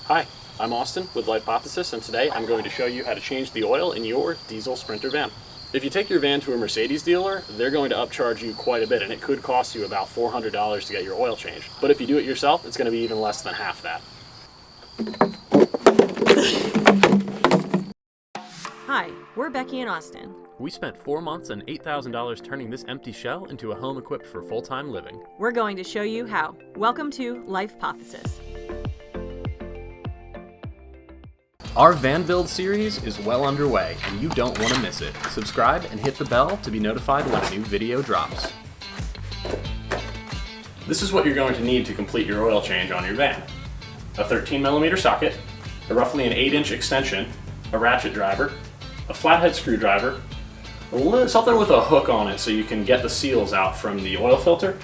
Hi, I'm Austin with Hypothesis, and today I'm going to show you how to change the oil in your diesel Sprinter van. If you take your van to a Mercedes dealer, they're going to upcharge you quite a bit, and it could cost you about $400 to get your oil changed. But if you do it yourself, it's going to be even less than half that. Hi, we're Becky and Austin. We spent 4 months and $8,000 turning this empty shell into a home equipped for full-time living. We're going to show you how. Welcome to Hypothesis. Our van build series is well underway, and you don't want to miss it. Subscribe and hit the bell to be notified when a new video drops. This is what you're going to need to complete your oil change on your van. A 13mm socket, a roughly an 8-inch extension, a ratchet driver, a flathead screwdriver, something with a hook on it so you can get the seals out from the oil filter,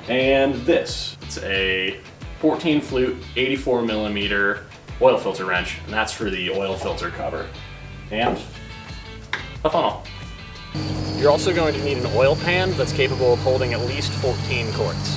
and this. It's a 14 flute 84mm oil filter wrench, and that's for the oil filter cover. And a funnel. You're also going to need an oil pan that's capable of holding at least 14 quarts.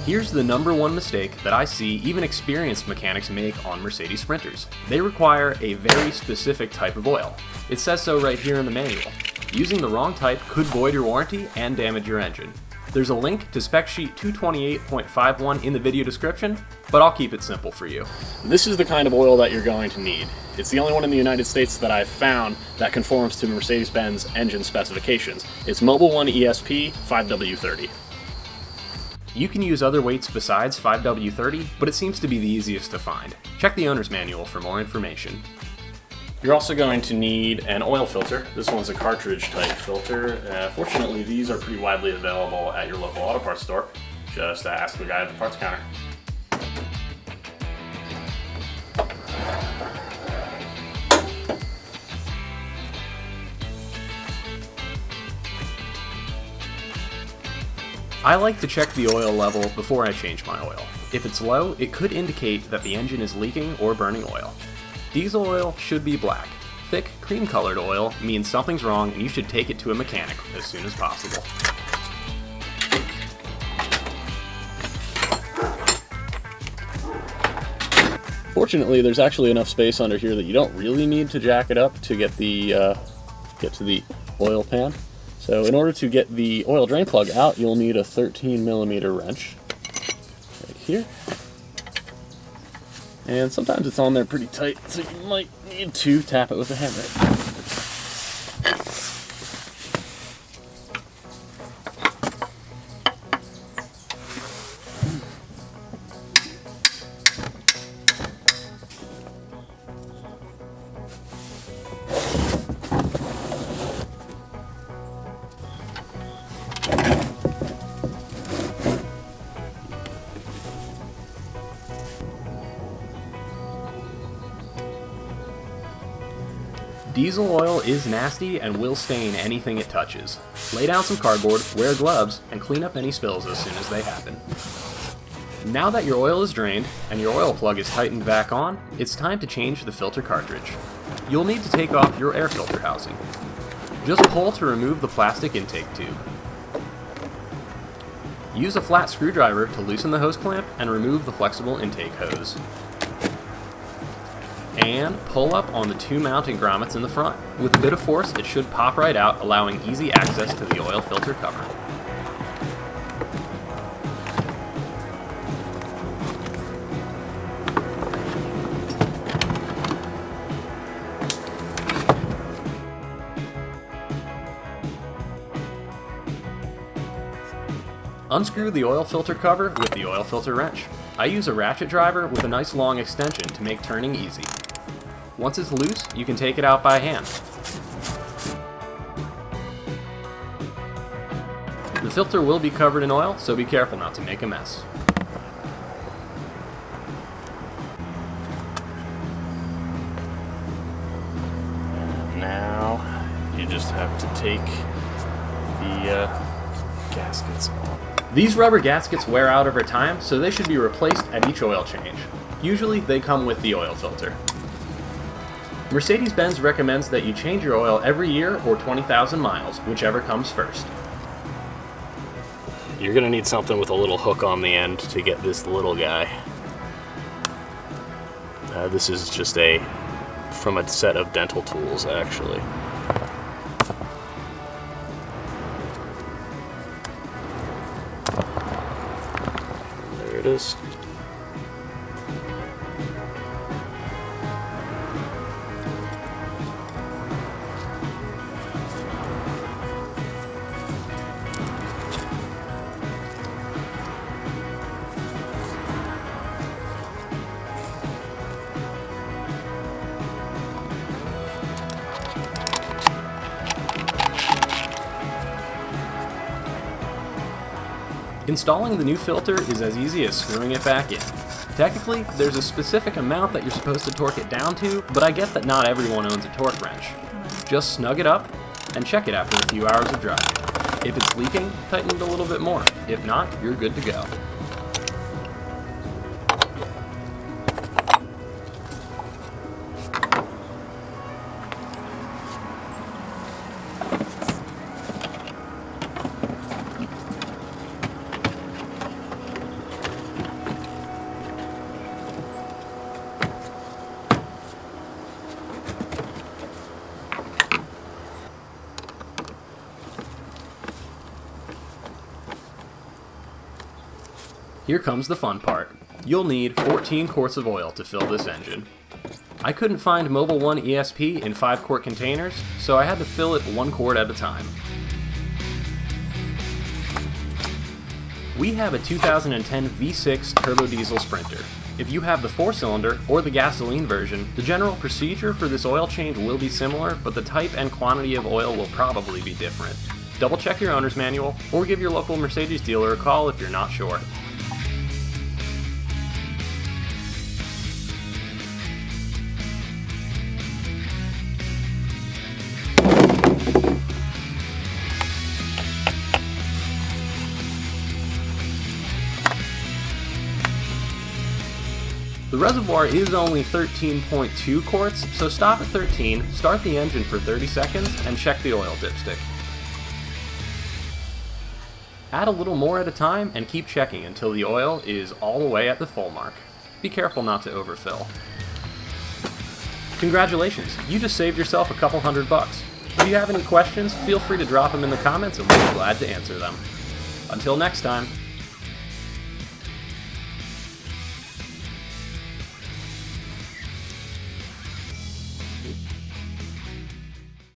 Here's the #1 mistake that I see even experienced mechanics make on Mercedes Sprinters. They require a very specific type of oil. It says so right here in the manual. Using the wrong type could void your warranty and damage your engine. There's a link to spec sheet 228.51 in the video description, but I'll keep it simple for you. This is the kind of oil that you're going to need. It's the only one in the United States that I've found that conforms to Mercedes-Benz engine specifications. It's Mobil 1 ESP 5W30. You can use other weights besides 5W30, but it seems to be the easiest to find. Check the owner's manual for more information. You're also going to need an oil filter. This one's a cartridge type filter. Fortunately, these are pretty widely available at your local auto parts store. Just ask the guy at the parts counter. I like to check the oil level before I change my oil. If it's low, it could indicate that the engine is leaking or burning oil. Diesel oil should be black. Thick, cream-colored oil means something's wrong and you should take it to a mechanic as soon as possible. Fortunately, there's actually enough space under here that you don't really need to jack it up to get to the oil pan. So in order to get the oil drain plug out, you'll need a 13mm wrench right here. And sometimes it's on there pretty tight, so you might need to tap it with a hammer. Diesel oil is nasty and will stain anything it touches. Lay down some cardboard, wear gloves, and clean up any spills as soon as they happen. Now that your oil is drained and your oil plug is tightened back on, it's time to change the filter cartridge. You'll need to take off your air filter housing. Just pull to remove the plastic intake tube. Use a flat screwdriver to loosen the hose clamp and remove the flexible intake hose. And pull up on the 2 mounting grommets in the front. With a bit of force, it should pop right out, allowing easy access to the oil filter cover. Unscrew the oil filter cover with the oil filter wrench. I use a ratchet driver with a nice long extension to make turning easy. Once it's loose, you can take it out by hand. The filter will be covered in oil, so be careful not to make a mess. And now you just have to take the gaskets off. These rubber gaskets wear out over time, so they should be replaced at each oil change. Usually they come with the oil filter. Mercedes-Benz recommends that you change your oil every year or 20,000 miles, whichever comes first. You're gonna need something with a little hook on the end to get this little guy. This is just from a set of dental tools, actually. There it is. Installing the new filter is as easy as screwing it back in. Technically, there's a specific amount that you're supposed to torque it down to, but I get that not everyone owns a torque wrench. Just snug it up and check it after a few hours of driving. If it's leaking, tighten it a little bit more. If not, you're good to go. Here comes the fun part. You'll need 14 quarts of oil to fill this engine. I couldn't find Mobil 1 ESP in 5-quart containers, so I had to fill it 1 quart at a time. We have a 2010 V6 turbo diesel Sprinter. If you have the 4-cylinder or the gasoline version, the general procedure for this oil change will be similar, but the type and quantity of oil will probably be different. Double check your owner's manual, or give your local Mercedes dealer a call if you're not sure. The reservoir is only 13.2 quarts, so stop at 13, start the engine for 30 seconds, and check the oil dipstick. Add a little more at a time and keep checking until the oil is all the way at the full mark. Be careful not to overfill. Congratulations, you just saved yourself a couple $100. If you have any questions, feel free to drop them in the comments and we'll be glad to answer them. Until next time.